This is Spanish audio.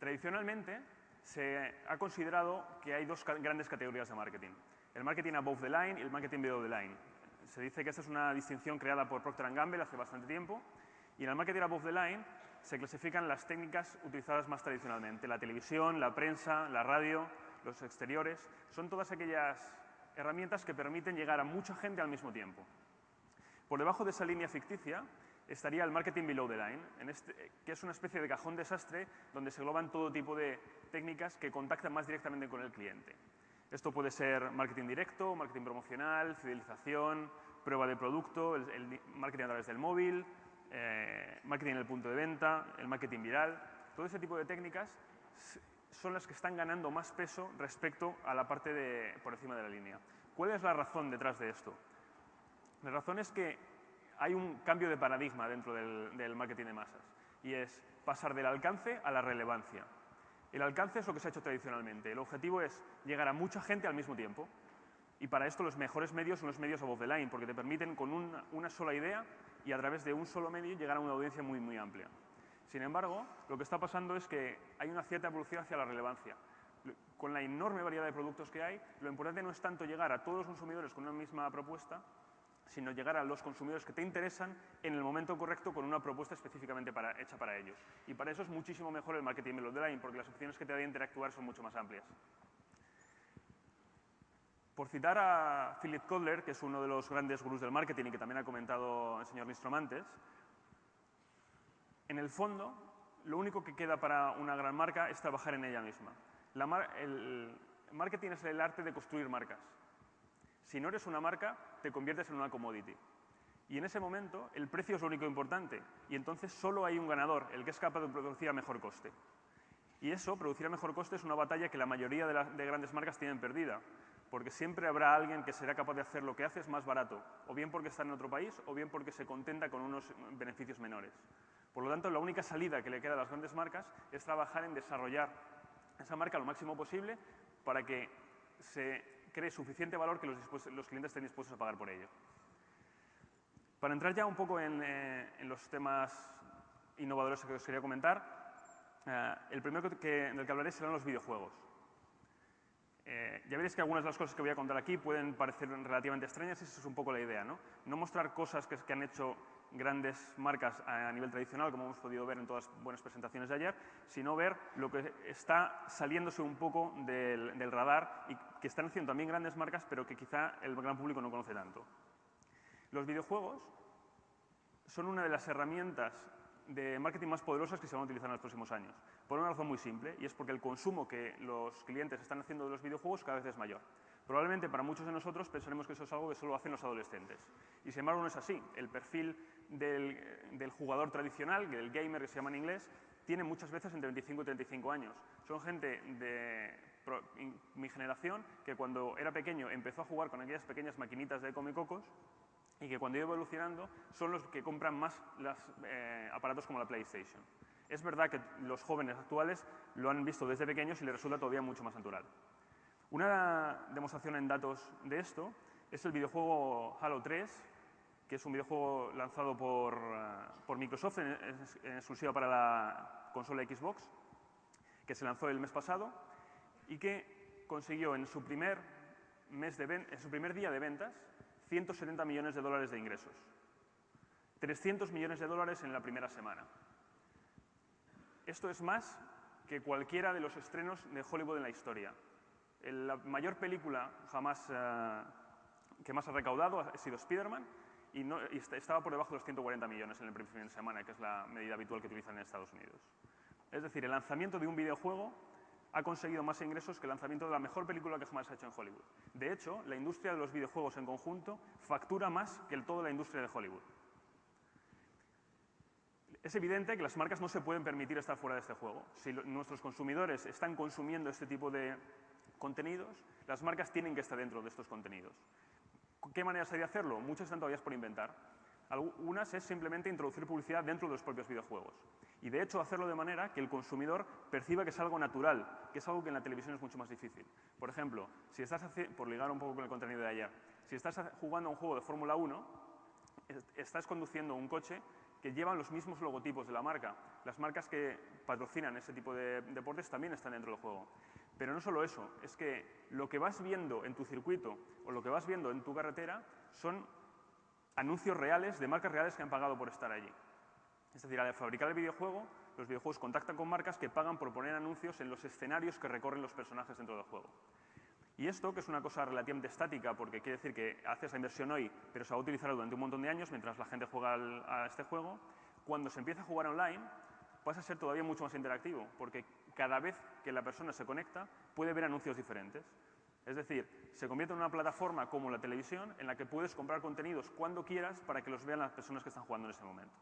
Tradicionalmente, se ha considerado que hay dos grandes categorías de marketing. El marketing above the line y el marketing below the line. Se dice que esta es una distinción creada por Procter & Gamble hace bastante tiempo. Y en el marketing above the line se clasifican las técnicas utilizadas más tradicionalmente. La televisión, la prensa, la radio, los exteriores. Son todas aquellas herramientas que permiten llegar a mucha gente al mismo tiempo. Por debajo de esa línea ficticia estaría el marketing below the line, que es una especie de cajón desastre donde se engloban todo tipo de técnicas que contactan más directamente con el cliente. Esto puede ser marketing directo, marketing promocional, fidelización, prueba de producto, el marketing a través del móvil, marketing en el punto de venta, el marketing viral. Todo ese tipo de técnicas son las que están ganando más peso respecto a la parte por encima de la línea. ¿Cuál es la razón detrás de esto? La razón es que hay un cambio de paradigma dentro del marketing de masas y es pasar del alcance a la relevancia. El alcance es lo que se ha hecho tradicionalmente. El objetivo es llegar a mucha gente al mismo tiempo y para esto los mejores medios son los medios above the line porque te permiten con una sola idea y a través de un solo medio llegar a una audiencia muy, muy amplia. Sin embargo, lo que está pasando es que hay una cierta evolución hacia la relevancia. Con la enorme variedad de productos que hay, lo importante no es tanto llegar a todos los consumidores con una misma propuesta, sino llegar a los consumidores que te interesan en el momento correcto con una propuesta específicamente hecha para ellos. Y para eso es muchísimo mejor el marketing below the line, porque las opciones que te da de interactuar son mucho más amplias. Por citar a Philip Kotler, que es uno de los grandes gurús del marketing y que también ha comentado el señor Nystrom antes, en el fondo, lo único que queda para una gran marca es trabajar en ella misma. El marketing es el arte de construir marcas. Si no eres una marca, te conviertes en una commodity. Y en ese momento, el precio es lo único importante. Y entonces solo hay un ganador, el que es capaz de producir a mejor coste. Y eso, producir a mejor coste, es una batalla que la mayoría de grandes marcas tienen perdida. Porque siempre habrá alguien que será capaz de hacer lo que haces más barato. O bien porque está en otro país, o bien porque se contenta con unos beneficios menores. Por lo tanto, la única salida que le queda a las grandes marcas es trabajar en desarrollar esa marca lo máximo posible para que se cree suficiente valor que los clientes estén dispuestos a pagar por ello. Para entrar ya un poco en los temas innovadores que os quería comentar, el primero del que hablaré serán los videojuegos. Ya veréis que algunas de las cosas que voy a contar aquí pueden parecer relativamente extrañas y esa es un poco la idea, ¿no? No mostrar cosas que han hecho grandes marcas a nivel tradicional, como hemos podido ver en todas las buenas presentaciones de ayer, sino ver lo que está saliéndose un poco del radar y que están haciendo también grandes marcas, pero que quizá el gran público no conoce tanto. Los videojuegos son una de las herramientas de marketing más poderosas que se van a utilizar en los próximos años. Por una razón muy simple, y es porque el consumo que los clientes están haciendo de los videojuegos cada vez es mayor. Probablemente para muchos de nosotros pensaremos que eso es algo que solo hacen los adolescentes. Y sin embargo no es así. El perfil del jugador tradicional, del gamer que se llama en inglés, tiene muchas veces entre 25 y 35 años. Son gente de mi generación que cuando era pequeño empezó a jugar con aquellas pequeñas maquinitas de Comecocos y que cuando iba evolucionando son los que compran más los aparatos como la PlayStation. Es verdad que los jóvenes actuales lo han visto desde pequeños y les resulta todavía mucho más natural. Una demostración en datos de esto es el videojuego Halo 3, que es un videojuego lanzado por Microsoft en exclusiva para la consola Xbox, que se lanzó el mes pasado y que consiguió en su primer día de ventas 170 millones de dólares de ingresos. 300 millones de dólares en la primera semana. Esto es más que cualquiera de los estrenos de Hollywood en la historia. La mayor película que más ha recaudado ha sido Spider-Man y estaba por debajo de los 140 millones en el primer fin de semana, que es la medida habitual que utilizan en Estados Unidos. Es decir, el lanzamiento de un videojuego ha conseguido más ingresos que el lanzamiento de la mejor película que jamás se ha hecho en Hollywood. De hecho, la industria de los videojuegos en conjunto factura más que toda la industria de Hollywood. Es evidente que las marcas no se pueden permitir estar fuera de este juego. Si nuestros consumidores están consumiendo este tipo de contenidos, las marcas tienen que estar dentro de estos contenidos. ¿Qué maneras hay de hacerlo? Muchas están todavía por inventar. Algunas es simplemente introducir publicidad dentro de los propios videojuegos. Y de hecho hacerlo de manera que el consumidor perciba que es algo natural, que es algo que en la televisión es mucho más difícil. Por ejemplo, por ligar un poco con el contenido de ayer, si estás jugando a un juego de Fórmula 1, estás conduciendo un coche que llevan los mismos logotipos de la marca. Las marcas que patrocinan ese tipo de deportes también están dentro del juego. Pero no solo eso, es que lo que vas viendo en tu circuito o lo que vas viendo en tu carretera son anuncios reales de marcas reales que han pagado por estar allí. Es decir, al fabricar el videojuego, los videojuegos contactan con marcas que pagan por poner anuncios en los escenarios que recorren los personajes dentro del juego. Y esto, que es una cosa relativamente estática, porque quiere decir que haces la inversión hoy, pero se va a utilizar durante un montón de años mientras la gente juega a este juego, cuando se empieza a jugar online pasa a ser todavía mucho más interactivo, porque cada vez que la persona se conecta puede ver anuncios diferentes. Es decir, se convierte en una plataforma como la televisión en la que puedes comprar contenidos cuando quieras para que los vean las personas que están jugando en ese momento.